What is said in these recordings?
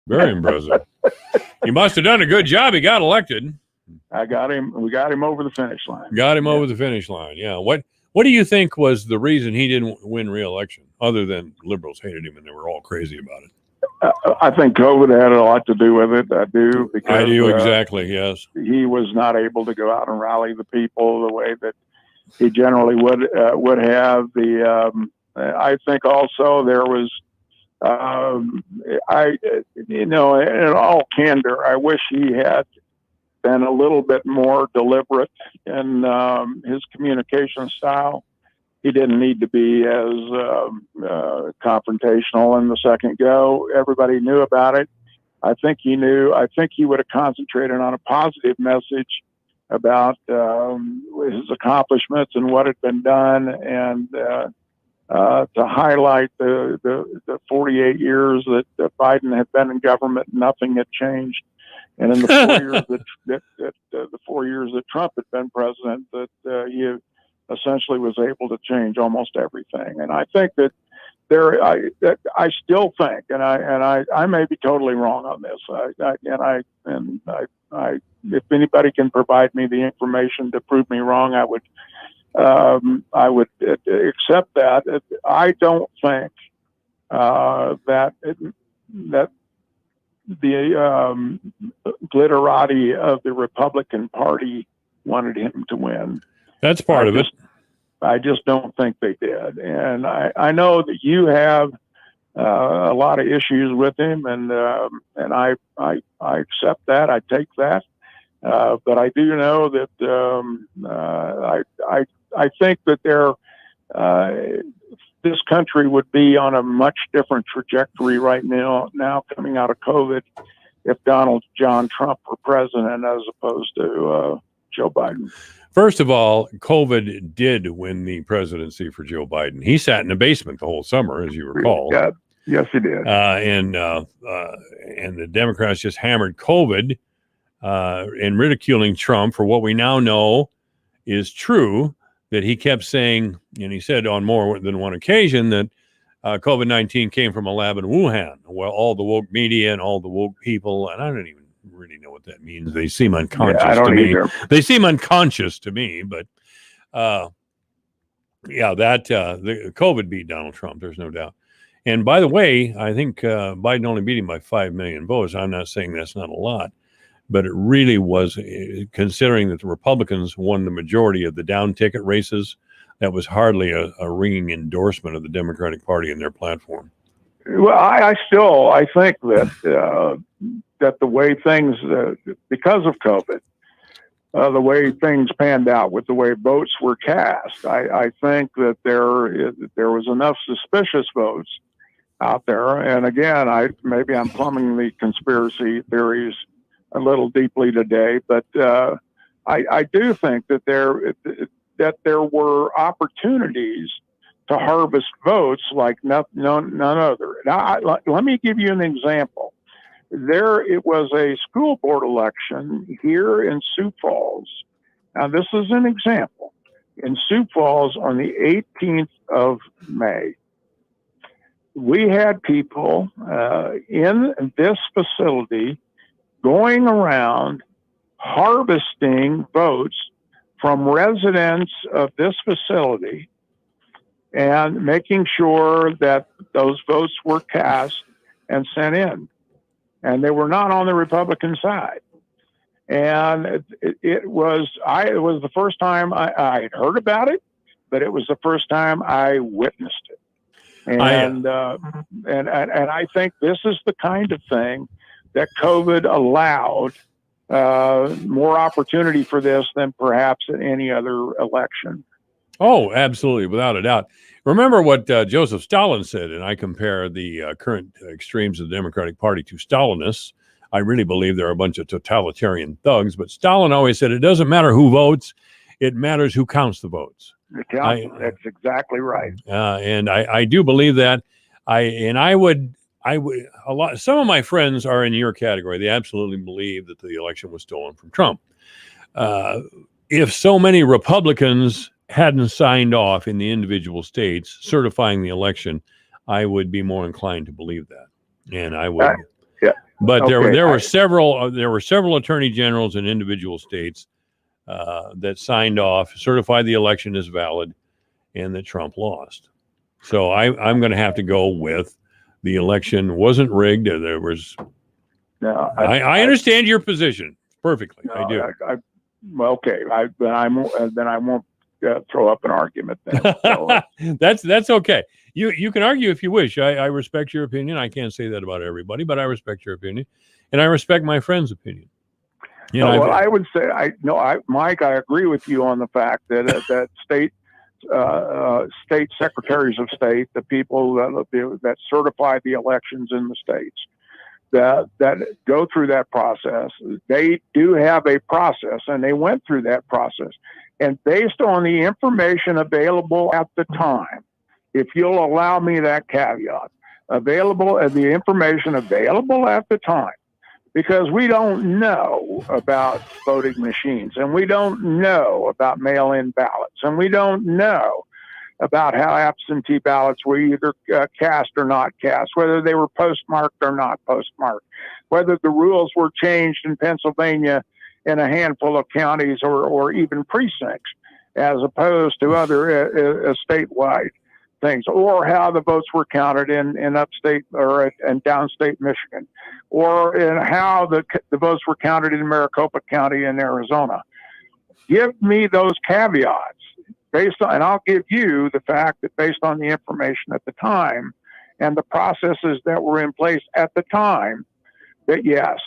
Very impressive. He must have done a good job. He got elected. We got him over the finish line. Got him over the finish line. Yeah. What do you think was the reason he didn't win re-election, other than liberals hated him and they were all crazy about it? I think COVID had a lot to do with it. I do, because exactly. Yes, he was not able to go out and rally the people the way that he generally would have. I think also there was, in all candor, I wish he had been a little bit more deliberate in his communication style. He didn't need to be as confrontational in the second go. Everybody knew about it. I think he knew. I think he would have concentrated on a positive message about his accomplishments and what had been done, and to highlight the 48 years that Biden had been in government, nothing had changed. And in the 4 years the 4 years that Trump had been president, that he essentially was able to change almost everything. And I think that I still think, and I may be totally wrong on this. If anybody can provide me the information to prove me wrong, I would accept that. I don't think that the glitterati of the Republican Party wanted him to win. That's part of it. I just don't think they did. And I know that you have a lot of issues with him, and I accept that. I take that. But I do know that I think that this country would be on a much different trajectory right now coming out of COVID, if Donald John Trump were president as opposed to Joe Biden. First of all, COVID did win the presidency for Joe Biden. He sat in the basement the whole summer, as you recall. Yeah, yes, he did. And the Democrats just hammered COVID and ridiculing Trump for what we now know is true, that he kept saying, and he said on more than one occasion, that COVID-19 came from a lab in Wuhan. Well, all the woke media and all the woke people, and I don't even really know what that means. They seem unconscious to me. Either. They seem unconscious to me, but the COVID beat Donald Trump. There's no doubt. And by the way, I think Biden only beat him by 5 million votes. I'm not saying that's not a lot, but it really was, considering that the Republicans won the majority of the down ticket races, that was hardly a ringing endorsement of the Democratic Party and their platform. Well, I think that that the way things, because of COVID, the way things panned out with the way votes were cast, I think that there was enough suspicious votes out there. And again, maybe I'm plumbing the conspiracy theories a little deeply today, but I do think that there were opportunities to harvest votes like none other. Now, let me give you an example. It was a school board election here in Sioux Falls. Now, this is an example. In Sioux Falls on the 18th of May, we had people in this facility going around harvesting votes from residents of this facility and making sure that those votes were cast and sent in. And they were not on the Republican side. And it was the first time I had heard about it, but it was the first time I witnessed it. And I think this is the kind of thing that COVID allowed more opportunity for this than perhaps at any other election. Oh, absolutely, without a doubt. Remember what Joseph Stalin said, and I compare the current extremes of the Democratic Party to Stalinists. I really believe they're a bunch of totalitarian thugs, but Stalin always said it doesn't matter who votes, it matters who counts the votes. That's exactly right. And I do believe that. Some of my friends are in your category. They absolutely believe that the election was stolen from Trump. If so many Republicans hadn't signed off in the individual states certifying the election, I would be more inclined to believe that. And I would. But there Okay, were several attorney generals in individual states that signed off, certified the election as valid, and that Trump lost. So I'm going to have to go with the election wasn't rigged. There was. No, I understand your position perfectly. no, I do. Well, okay. Then I won't throw up an argument then. So, That's okay. You can argue if you wish. I respect your opinion. I can't say that about everybody, but I respect your opinion, and I respect my friend's opinion. You know, well, I would say Mike, I agree with you on the fact that that state secretaries of state, the people that certify the elections in the states, that go through that process, they do have a process, and they went through that process. And based on the information available at the time, if you'll allow me that caveat, the information available at the time, because we don't know about voting machines, and we don't know about mail-in ballots, and we don't know about how absentee ballots were either cast or not cast, whether they were postmarked or not postmarked, whether the rules were changed in Pennsylvania in a handful of counties or even precincts, as opposed to other statewide things, or how the votes were counted in upstate or in downstate Michigan, or in how the votes were counted in Maricopa County in Arizona. Give me those caveats and I'll give you the fact that based on the information at the time and the processes that were in place at the time, that yes,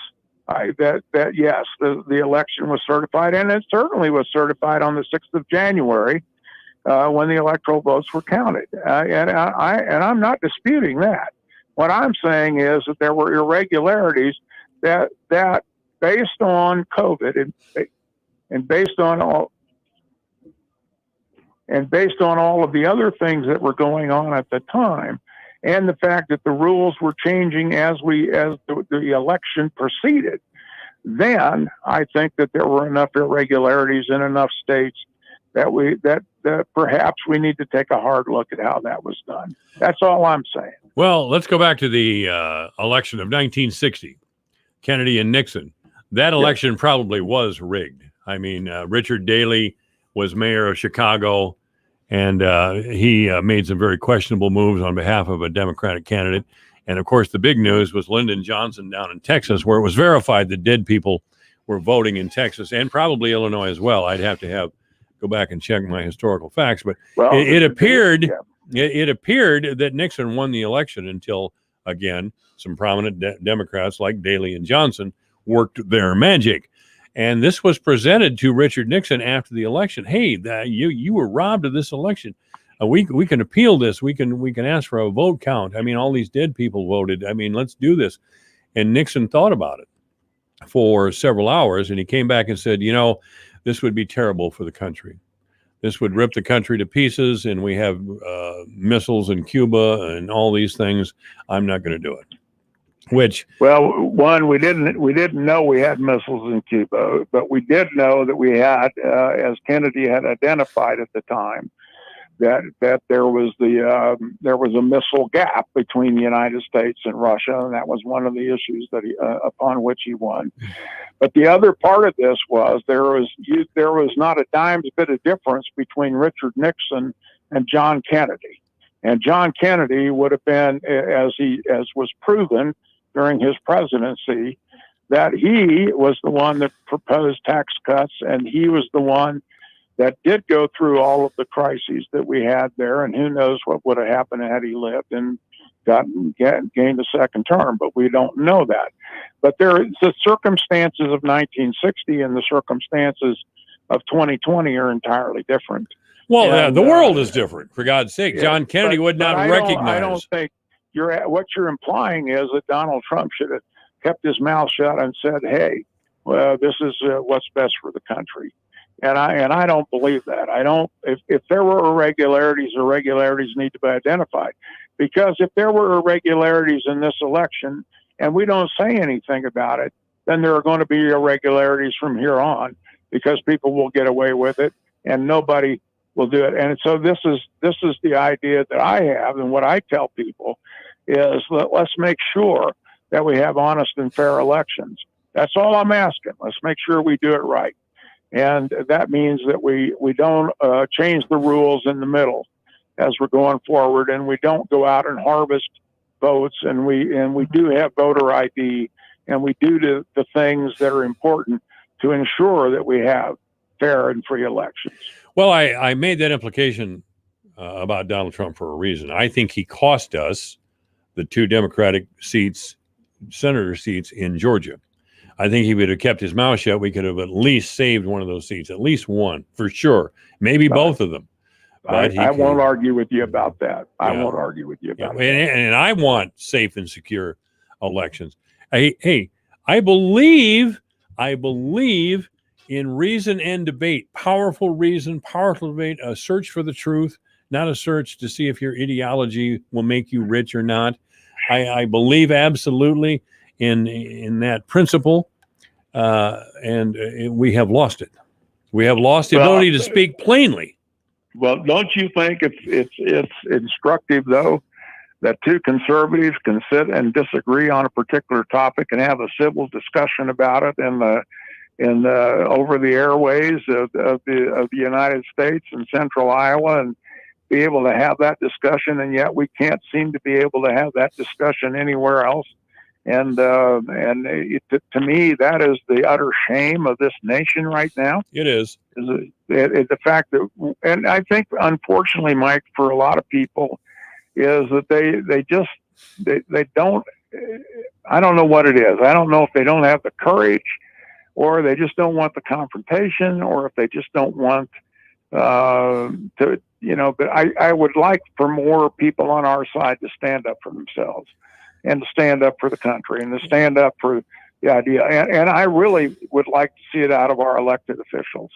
yes, the election was certified, and it certainly was certified on the 6th of January. When the electoral votes were counted, and I'm not disputing that. What I'm saying is that there were irregularities that based on COVID and based on all of the other things that were going on at the time, and the fact that the rules were changing as the election proceeded, then I think that there were enough irregularities in enough states that perhaps we need to take a hard look at how that was done. That's all I'm saying. Well, let's go back to the election of 1960, Kennedy and Nixon. That election probably was rigged. I mean, Richard Daley was mayor of Chicago, and he made some very questionable moves on behalf of a Democratic candidate. And, of course, the big news was Lyndon Johnson down in Texas, where it was verified that dead people were voting in Texas and probably Illinois as well. I'd have to go back and check my historical facts, but it appeared that Nixon won the election until, again, some prominent Democrats like Daley and Johnson worked their magic. And this was presented to Richard Nixon after the election. Hey, you were robbed of this election. We can appeal this. We can ask for a vote count. I mean, all these dead people voted. I mean, let's do this. And Nixon thought about it for several hours, and he came back and said, this would be terrible for the country. This would rip the country to pieces, and we have missiles in Cuba and all these things. I'm not going to do it. We didn't know we had missiles in Cuba, but we did know that we had, as Kennedy had identified at the time, that there was a missile gap between the United States and Russia, and that was one of the issues that upon which he won. But the other part of this was there was not a dime's bit of difference between Richard Nixon and John Kennedy, and John Kennedy would have been, as was proven during his presidency, that he was the one that proposed tax cuts, and he was the one that did go through all of the crises that we had there, and who knows what would have happened had he lived and gained a second term, but we don't know that. But the circumstances of 1960 and the circumstances of 2020 are entirely different. Well, the world is different, for God's sake. John Kennedy would not recognize. I don't think what you're implying is that Donald Trump should have kept his mouth shut and said, hey, well, this is what's best for the country. And I don't believe that. I don't. If there were irregularities need to be identified, because if there were irregularities in this election and we don't say anything about it, then there are going to be irregularities from here on, because people will get away with it and nobody will do it. And so this is the idea that I have, and what I tell people is that let's make sure that we have honest and fair elections. That's all I'm asking. Let's make sure we do it right. And that means that we don't change the rules in the middle as we're going forward, and we don't go out and harvest votes, and we do have voter ID, and we do the things that are important to ensure that we have fair and free elections. Well, I made that implication about Donald Trump for a reason. I think he cost us the 2 Democratic seats, senator seats in Georgia. I think he would have kept his mouth shut. We could have at least saved one of those seats, at least one for sure, maybe both of them. But I won't argue with you about that. I won't argue with you about it. And I want safe and secure elections. Hey, I believe in reason and debate, powerful reason, powerful debate, a search for the truth, not a search to see if your ideology will make you rich or not. I believe absolutely in that principle, and we have lost it. We have lost the ability to speak plainly. Well, don't you think it's instructive, though, that 2 conservatives can sit and disagree on a particular topic and have a civil discussion about it in over the airways of the United States and central Iowa, and be able to have that discussion, and yet we can't seem to be able to have that discussion anywhere else. And to me, that is the utter shame of this nation right now. It is. The fact that, and I think, unfortunately, Mike, for a lot of people, is that they don't, I don't know what it is. I don't know if they don't have the courage, or they just don't want the confrontation, or if they just don't want to, but I would like for more people on our side to stand up for themselves, and to stand up for the country, and to stand up for the idea. And I really would like to see it out of our elected officials.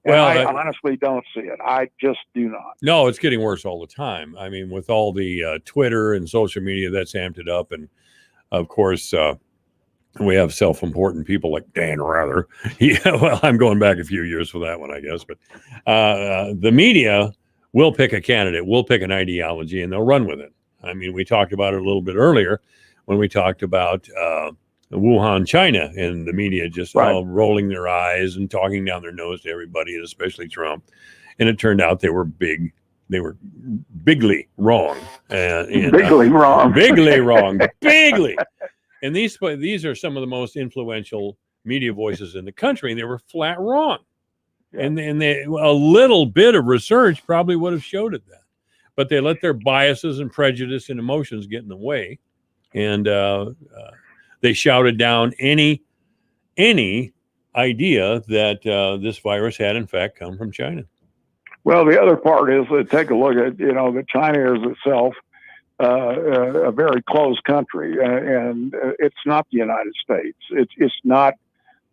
And I honestly don't see it. I just do not. No, it's getting worse all the time. I mean, with all the Twitter and social media, that's amped it up. And of course, we have self-important people like Dan Rather. Well, I'm going back a few years for that one, I guess. But the media will pick a candidate, will pick an ideology, and they'll run with it. I mean, we talked about it a little bit earlier when we talked about Wuhan, China, and the media just all rolling their eyes and talking down their nose to everybody, and especially Trump. And it turned out they were bigly wrong. Bigly wrong. Bigly wrong. Bigly. And these are some of the most influential media voices in the country, and they were flat wrong. Yeah. And a little bit of research probably would have showed it that. But they let their biases and prejudice and emotions get in the way, and they shouted down any idea that this virus had in fact come from China. Well, the other part is that take a look at that China is itself a very closed country, and it's not the United States. It's not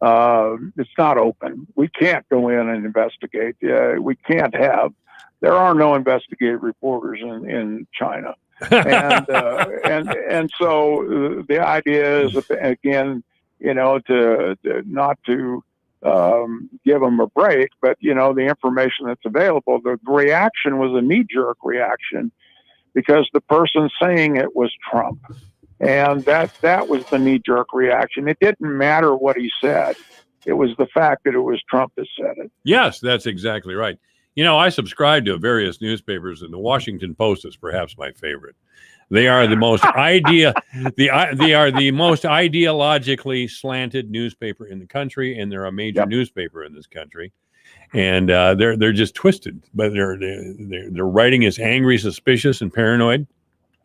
open. We can't go in and investigate. We can't have. There are no investigative reporters in China, and so the idea is, again, to not to give them a break, but the information that's available. The reaction was a knee-jerk reaction because the person saying it was Trump, and that was the knee-jerk reaction. It didn't matter what he said; it was the fact that it was Trump that said it. Yes, that's exactly right. I subscribe to various newspapers, and the Washington Post is perhaps my favorite. They are the most they are the most ideologically slanted newspaper in the country, and they're a major newspaper in this country. And they're just twisted, but their writing is angry, suspicious, and paranoid,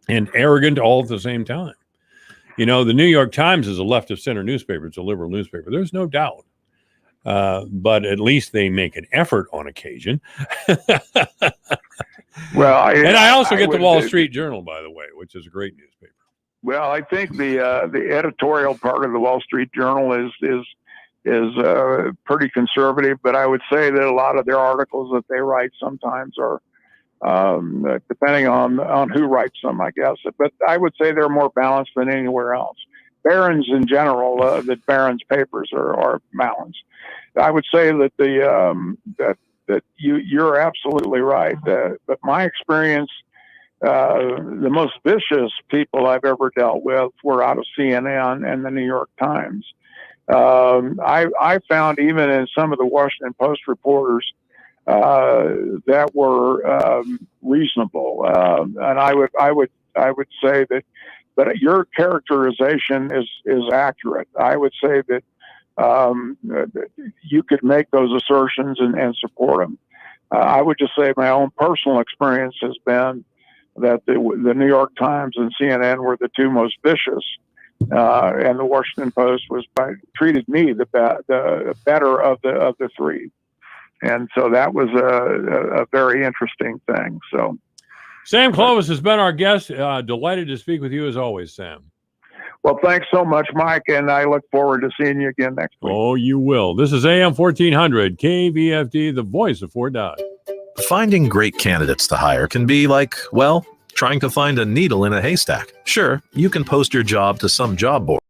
and arrogant all at the same time. The New York Times is a left of center newspaper; it's a liberal newspaper. There's no doubt. But at least they make an effort on occasion. Well, I also get the Wall Street Journal, by the way, which is a great newspaper. Well, I think the editorial part of the Wall Street Journal is pretty conservative, but I would say that a lot of their articles that they write sometimes are, depending on who writes them, I guess. But I would say they're more balanced than anywhere else. Barron's in general, that Barron's papers are balanced. I would say that that you're absolutely right. But my experience the most vicious people I've ever dealt with were out of CNN and the New York Times. I found even in some of the Washington Post reporters that were reasonable, and I would say that. But your characterization is accurate. I would say that you could make those assertions and support them. I would just say my own personal experience has been that the New York Times and CNN were the two most vicious, and the Washington Post treated me the better of the three, and so that was a very interesting thing. So, Sam Clovis has been our guest. Delighted to speak with you as always, Sam. Well, thanks so much, Mike, and I look forward to seeing you again next week. Oh, you will. This is AM 1400 KVFD, the voice of Fort Dodge. Finding great candidates to hire can be like, well, trying to find a needle in a haystack. Sure, you can post your job to some job board.